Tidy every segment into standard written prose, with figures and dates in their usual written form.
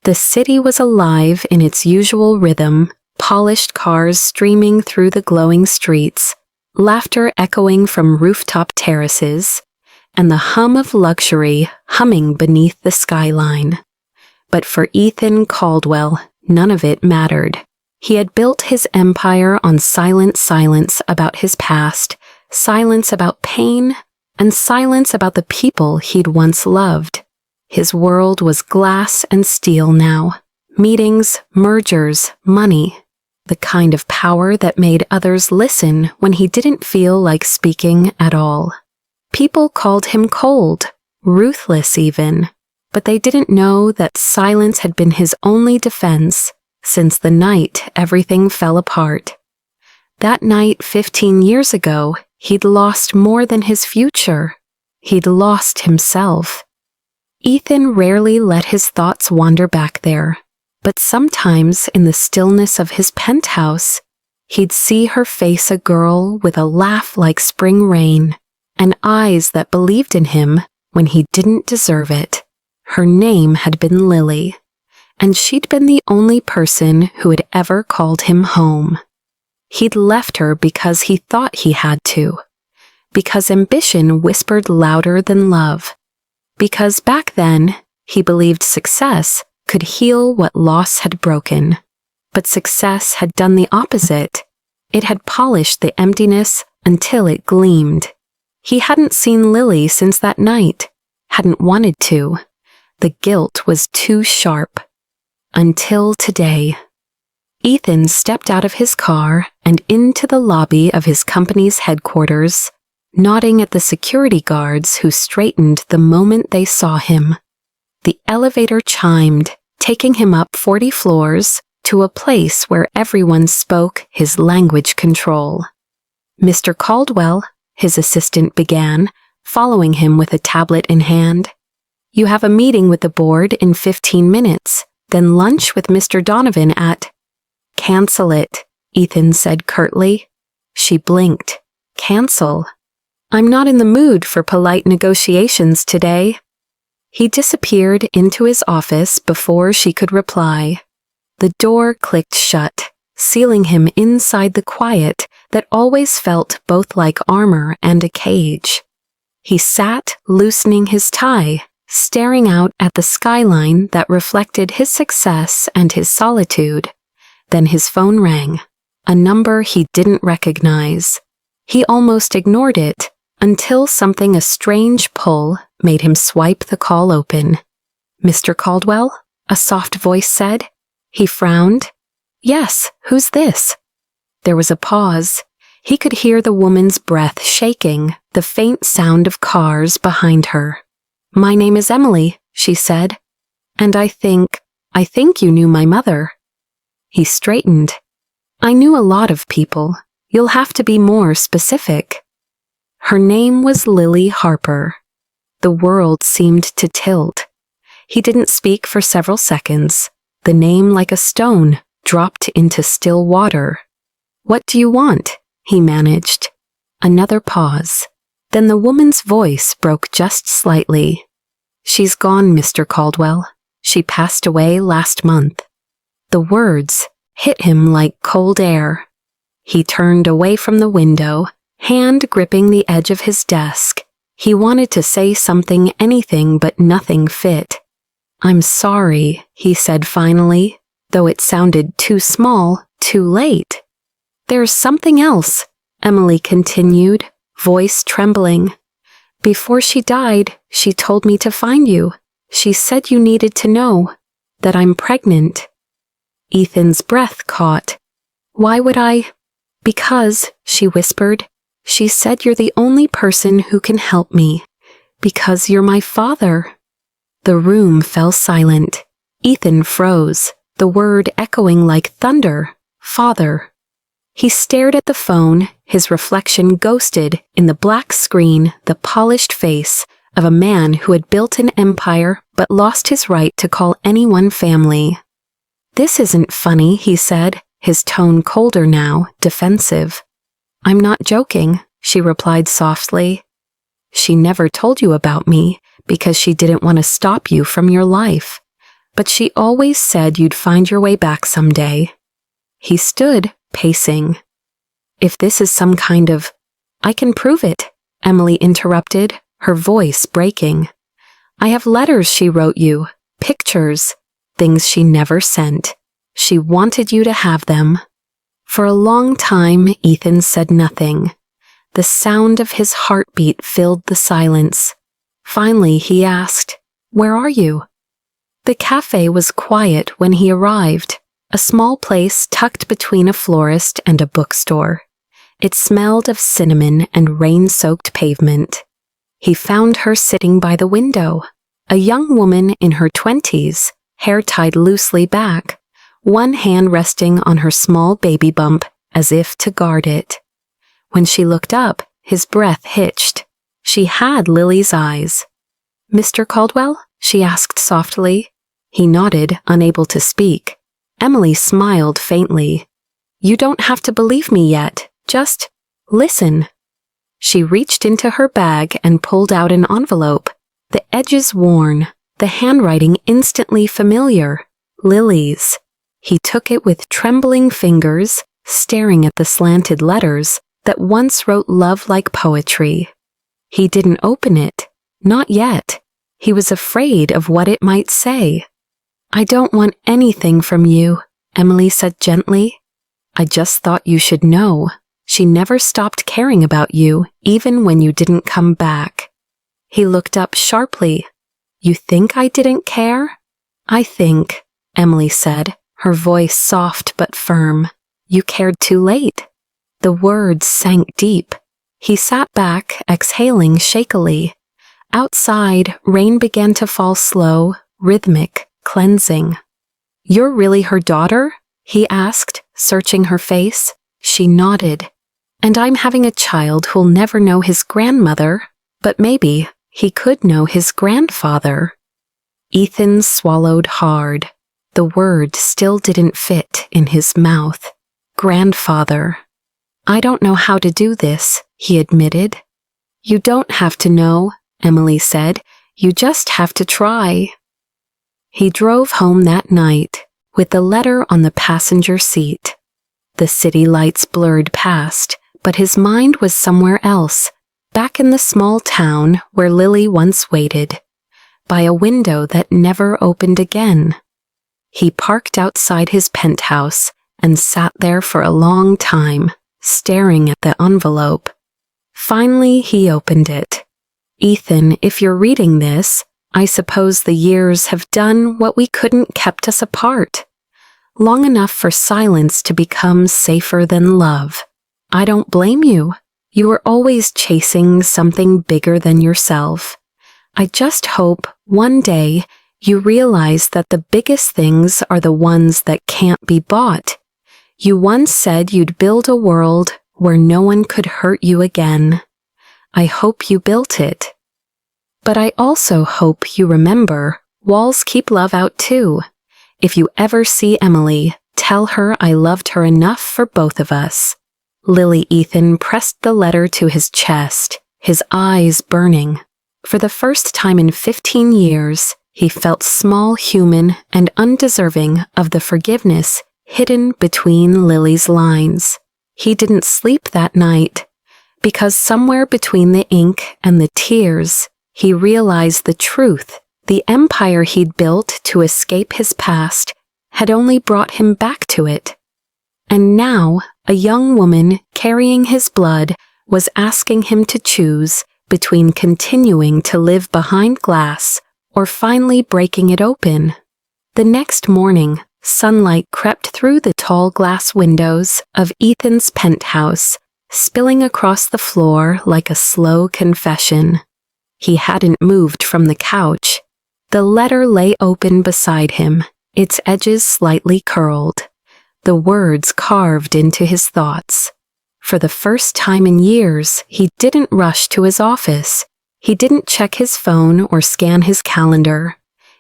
The city was alive in its usual rhythm, polished cars streaming through the glowing streets, laughter echoing from rooftop terraces, and the hum of luxury humming beneath the skyline. But for Ethan Caldwell, none of it mattered. He had built his empire on silence about his past, silence about pain, and silence about the people he'd once loved. His world was glass and steel now. Meetings, mergers, money. The kind of power that made others listen when he didn't feel like speaking at all. People called him cold, ruthless even, but they didn't know that silence had been his only defense since the night everything fell apart. That night 15 years ago, he'd lost more than his future. He'd lost himself. Ethan rarely let his thoughts wander back there, but sometimes in the stillness of his penthouse, he'd see her face a girl with a laugh like spring rain and eyes that believed in him when he didn't deserve it. Her name had been Lily, and she'd been the only person who had ever called him home. He'd left her because he thought he had to, because ambition whispered louder than love, because back then he believed success could heal what loss had broken. But success had done the opposite. It had polished the emptiness until it gleamed. He hadn't seen Lily since that night, hadn't wanted to. The guilt was too sharp. Until today. Ethan stepped out of his car and into the lobby of his company's headquarters, nodding at the security guards who straightened the moment they saw him. The elevator chimed, taking him up 40 floors to a place where everyone spoke his language control. "Mr. Caldwell," his assistant began, following him with a tablet in hand. "You have a meeting with the board in 15 minutes, then lunch with Mr. Donovan at—" "Cancel it," Ethan said curtly. She blinked. "Cancel? I'm not in the mood for polite negotiations today." He disappeared into his office before she could reply. The door clicked shut, sealing him inside the quiet that always felt both like armor and a cage. He sat, loosening his tie, staring out at the skyline that reflected his success and his solitude. Then his phone rang, a number he didn't recognize. He almost ignored it until something a strange pull made him swipe the call open. "Mr. Caldwell?" a soft voice said. He frowned. "Yes, who's this?" There was a pause. He could hear the woman's breath shaking, the faint sound of cars behind her. "My name is Emily," she said. "And I think you knew my mother." He straightened. "I knew a lot of people. You'll have to be more specific." Her name was Lily Harper. The world seemed to tilt. He didn't speak for several seconds. The name, like a stone, dropped into still water. "What do you want?" he managed. Another pause. Then the woman's voice broke just slightly. "She's gone, Mr. Caldwell. She passed away last month." The words hit him like cold air. He turned away from the window, hand gripping the edge of his desk. He wanted to say something, anything, but nothing fit. "I'm sorry," he said finally, though it sounded too small, too late. "There's something else," Emily continued, voice trembling. "Before she died, she told me to find you. She said you needed to know that I'm pregnant." Ethan's breath caught. "Why would I?" "Because," she whispered, "she said you're the only person who can help me. Because you're my father." The room fell silent. Ethan froze, the word echoing like thunder. Father. He stared at the phone, his reflection ghosted in the black screen, the polished face of a man who had built an empire but lost his right to call anyone family. "This isn't funny," he said, his tone colder now, defensive. "I'm not joking," she replied softly. "She never told you about me because she didn't want to stop you from your life. but she always said you'd find your way back someday. He stood, pacing. If this is some kind of... I can prove it, Emily interrupted, her voice breaking. I have letters she wrote you, pictures, things she never sent. She wanted you to have them. For a long time, Ethan said nothing. The sound of his heartbeat filled the silence. Finally, he asked, "Where are you?" The cafe was quiet when he arrived, a small place tucked between a florist and a bookstore. It smelled of cinnamon and rain-soaked pavement. He found her sitting by the window, a young woman in her 20s, hair tied loosely back, one hand resting on her small baby bump as if to guard it. When she looked up, his breath hitched. She had Lily's eyes. "Mr. Caldwell?" she asked softly. He nodded, unable to speak. Emily smiled faintly. "You don't have to believe me yet. Just listen." She reached into her bag and pulled out an envelope, the edges worn, the handwriting instantly familiar. Lily's. He took it with trembling fingers, staring at the slanted letters that once wrote love like poetry. He didn't open it. Not yet. He was afraid of what it might say. "I don't want anything from you," Emily said gently. "I just thought you should know. She never stopped caring about you, even when you didn't come back." He looked up sharply. "You think I didn't care?" "I think," Emily said, her voice soft but firm, "you cared too late." The words sank deep. He sat back, exhaling shakily. Outside, rain began to fall slow, rhythmic, cleansing. "You're really her daughter?" he asked, searching her face. She nodded. "And I'm having a child who'll never know his grandmother, but maybe he could know his grandfather." Ethan swallowed hard. The word still didn't fit in his mouth. Grandfather. "I don't know how to do this," he admitted. "You don't have to know," Emily said. "You just have to try." He drove home that night, with the letter on the passenger seat. The city lights blurred past, but his mind was somewhere else, back in the small town where Lily once waited, by a window that never opened again. He parked outside his penthouse and sat there for a long time, staring at the envelope. Finally, he opened it. "Ethan, if you're reading this, I suppose the years have done what we couldn't kept us apart. Long enough for silence to become safer than love. I don't blame you. You were always chasing something bigger than yourself. I just hope one day you realize that the biggest things are the ones that can't be bought. You once said you'd build a world where no one could hurt you again. I hope you built it. But I also hope you remember, walls keep love out too. If you ever see Emily, tell her I loved her enough for both of us." Lily Ethan pressed the letter to his chest, his eyes burning. For the first time in 15 years, he felt small, human, and undeserving of the forgiveness hidden between Lily's lines. He didn't sleep that night, because somewhere between the ink and the tears, he realized the truth. The empire he'd built to escape his past had only brought him back to it. And now, a young woman carrying his blood was asking him to choose between continuing to live behind glass or finally breaking it open. The next morning, sunlight crept through the tall glass windows of Ethan's penthouse, spilling across the floor like a slow confession. He hadn't moved from the couch. The letter lay open beside him, its edges slightly curled, the words carved into his thoughts. For the first time in years, he didn't rush to his office. He didn't check his phone or scan his calendar.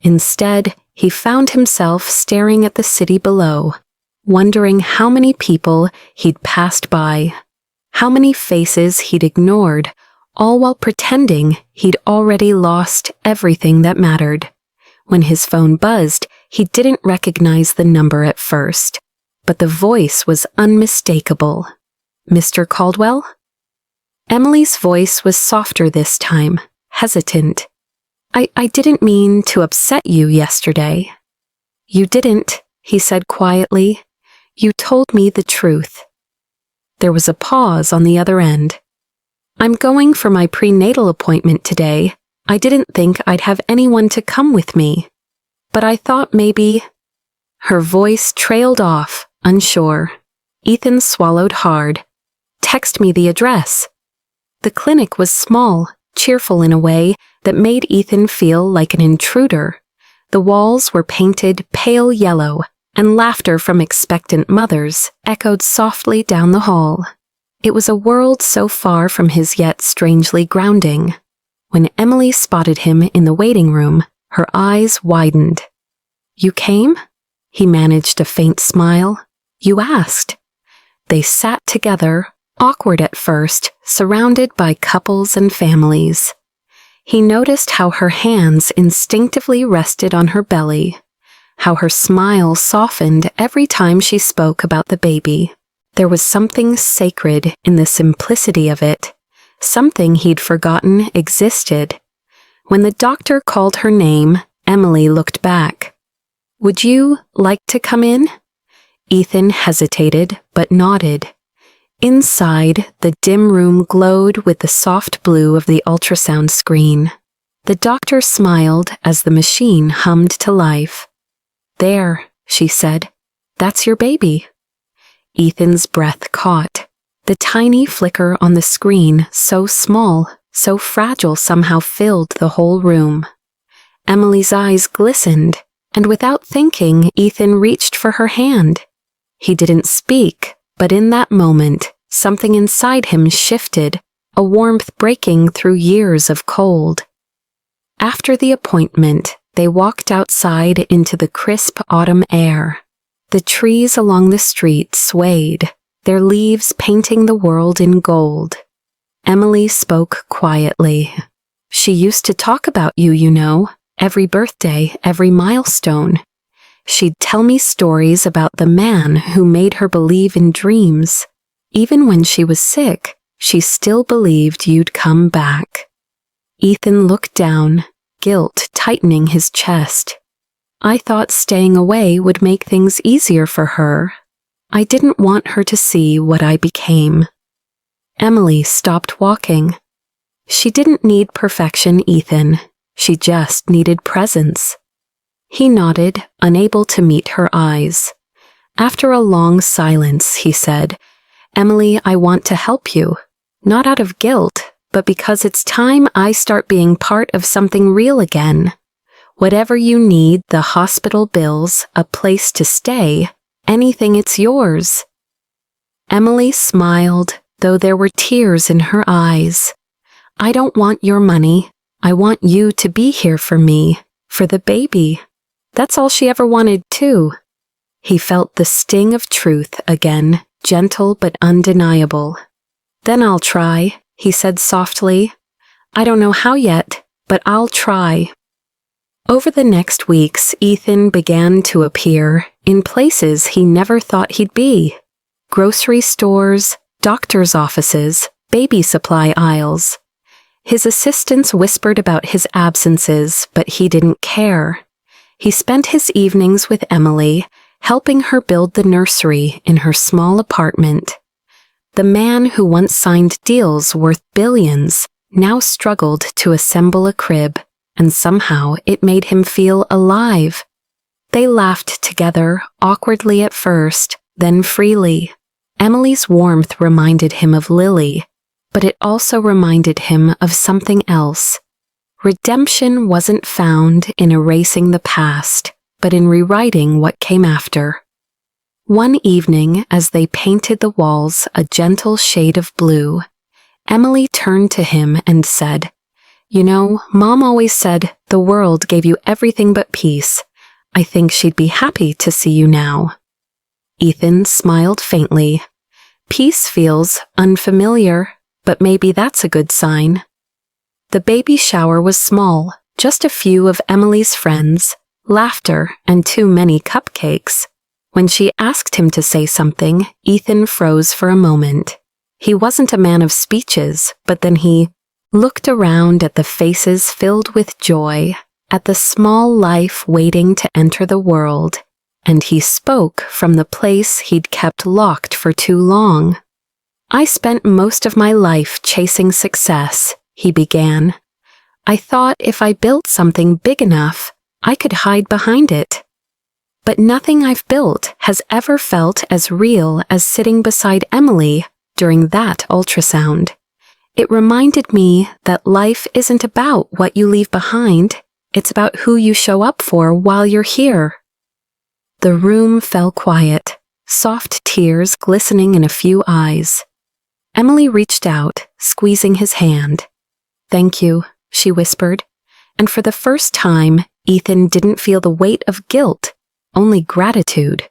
Instead, he found himself staring at the city below, wondering how many people he'd passed by, how many faces he'd ignored, all while pretending he'd already lost everything that mattered. When his phone buzzed, He didn't recognize the number at first, but the voice was unmistakable. Mr. Caldwell? Emily's voice was softer this time, hesitant. I didn't mean to upset you yesterday. You didn't, he said quietly. You told me the truth. There was a pause on the other end. I'm going for my prenatal appointment today. I didn't think I'd have anyone to come with me. But I thought maybe... Her voice trailed off, unsure. Ethan swallowed hard. Text me the address. The clinic was small, cheerful in a way that made Ethan feel like an intruder. The walls were painted pale yellow, and laughter from expectant mothers echoed softly down the hall. It was a world so far from his yet strangely grounding. When Emily spotted him in the waiting room, her eyes widened. You came? He managed a faint smile. You asked. They sat together, awkward at first, surrounded by couples and families. He noticed how her hands instinctively rested on her belly, how her smile softened every time she spoke about the baby. There was something sacred in the simplicity of it, something he'd forgotten existed. When the doctor called her name, Emily looked back. Would you like to come in? Ethan hesitated, but nodded. Inside, the dim room glowed with the soft blue of the ultrasound screen. The doctor smiled as the machine hummed to life. There, she said. That's your baby. Ethan's breath caught. The tiny flicker on the screen, so small, so fragile, somehow filled the whole room. Emily's eyes glistened, and without thinking, Ethan reached for her hand. He didn't speak, but in that moment, something inside him shifted, a warmth breaking through years of cold. After the appointment, they walked outside into the crisp autumn air. The trees along the street swayed, their leaves painting the world in gold. Emily spoke quietly. She used to talk about you, you know, every birthday, every milestone. She'd tell me stories about the man who made her believe in dreams. Even when she was sick, she still believed you'd come back. Ethan looked down, guilt tightening his chest. I thought staying away would make things easier for her. I didn't want her to see what I became. Emily stopped walking. She didn't need perfection, Ethan. She just needed presence. He nodded, unable to meet her eyes. After a long silence, he said, Emily, I want to help you. Not out of guilt, but because it's time I start being part of something real again. Whatever you need, the hospital bills, a place to stay, anything, it's yours. Emily smiled, though there were tears in her eyes. I don't want your money. I want you to be here for me, for the baby. That's all she ever wanted, too. He felt the sting of truth again, gentle but undeniable. Then I'll try, he said softly. I don't know how yet, but I'll try. Over the next weeks, Ethan began to appear in places he never thought he'd be. Grocery stores, doctor's offices, baby supply aisles. His assistants whispered about his absences, but he didn't care. He spent his evenings with Emily, helping her build the nursery in her small apartment. The man who once signed deals worth billions now struggled to assemble a crib, and somehow it made him feel alive. They laughed together, awkwardly at first, then freely. Emily's warmth reminded him of Lily, but it also reminded him of something else. Redemption wasn't found in erasing the past, but in rewriting what came after. One evening, as they painted the walls a gentle shade of blue, Emily turned to him and said, You know, Mom always said the world gave you everything but peace. I think she'd be happy to see you now. Ethan smiled faintly. Peace feels unfamiliar, but maybe that's a good sign. The baby shower was small, just a few of Emily's friends, laughter, and too many cupcakes. When she asked him to say something, Ethan froze for a moment. He wasn't a man of speeches, but then he looked around at the faces filled with joy, at the small life waiting to enter the world, and he spoke from the place he'd kept locked for too long. "I spent most of my life chasing success," he began. "I thought if I built something big enough, I could hide behind it. But nothing I've built has ever felt as real as sitting beside Emily during that ultrasound. It reminded me that life isn't about what you leave behind, it's about who you show up for while you're here." The room fell quiet, soft tears glistening in a few eyes. Emily reached out, squeezing his hand. "Thank you," she whispered, and for the first time, Ethan didn't feel the weight of guilt, only gratitude.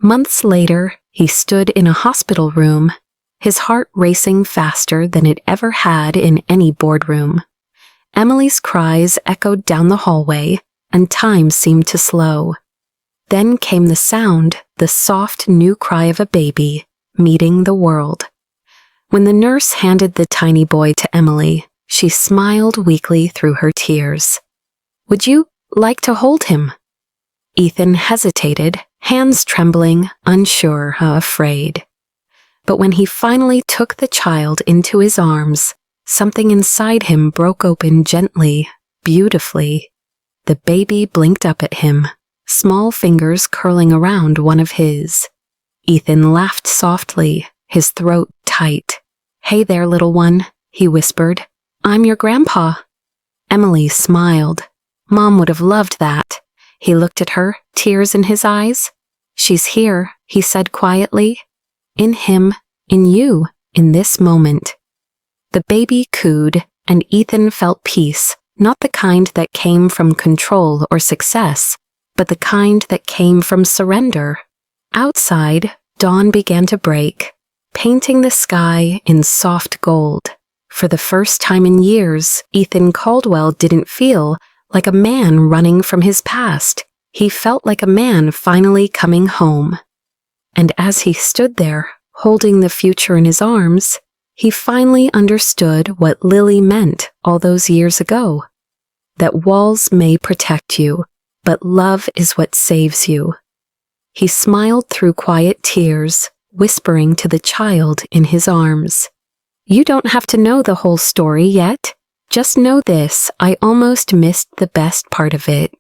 Months later, he stood in a hospital room, his heart racing faster than it ever had in any boardroom. Emily's cries echoed down the hallway, and time seemed to slow. Then came the sound, the soft new cry of a baby, meeting the world. When the nurse handed the tiny boy to Emily, she smiled weakly through her tears. "Would you like to hold him?" Ethan hesitated, hands trembling, unsure, afraid. But when he finally took the child into his arms, something inside him broke open gently, beautifully. The baby blinked up at him, small fingers curling around one of his. Ethan laughed softly, his throat tight. "Hey there, little one," he whispered. "I'm your grandpa." Emily smiled. Mom would have loved that. He looked at her, tears in his eyes. "She's here," he said quietly. "In him, in you, in this moment." The baby cooed, and Ethan felt peace, not the kind that came from control or success, but the kind that came from surrender. Outside, dawn began to break, painting the sky in soft gold. For the first time in years, Ethan Caldwell didn't feel like a man running from his past. He felt like a man finally coming home. And as he stood there, holding the future in his arms, he finally understood what Lily meant all those years ago. That walls may protect you, but love is what saves you. He smiled through quiet tears, whispering to the child in his arms, "You don't have to know the whole story yet. Just know this, I almost missed the best part of it.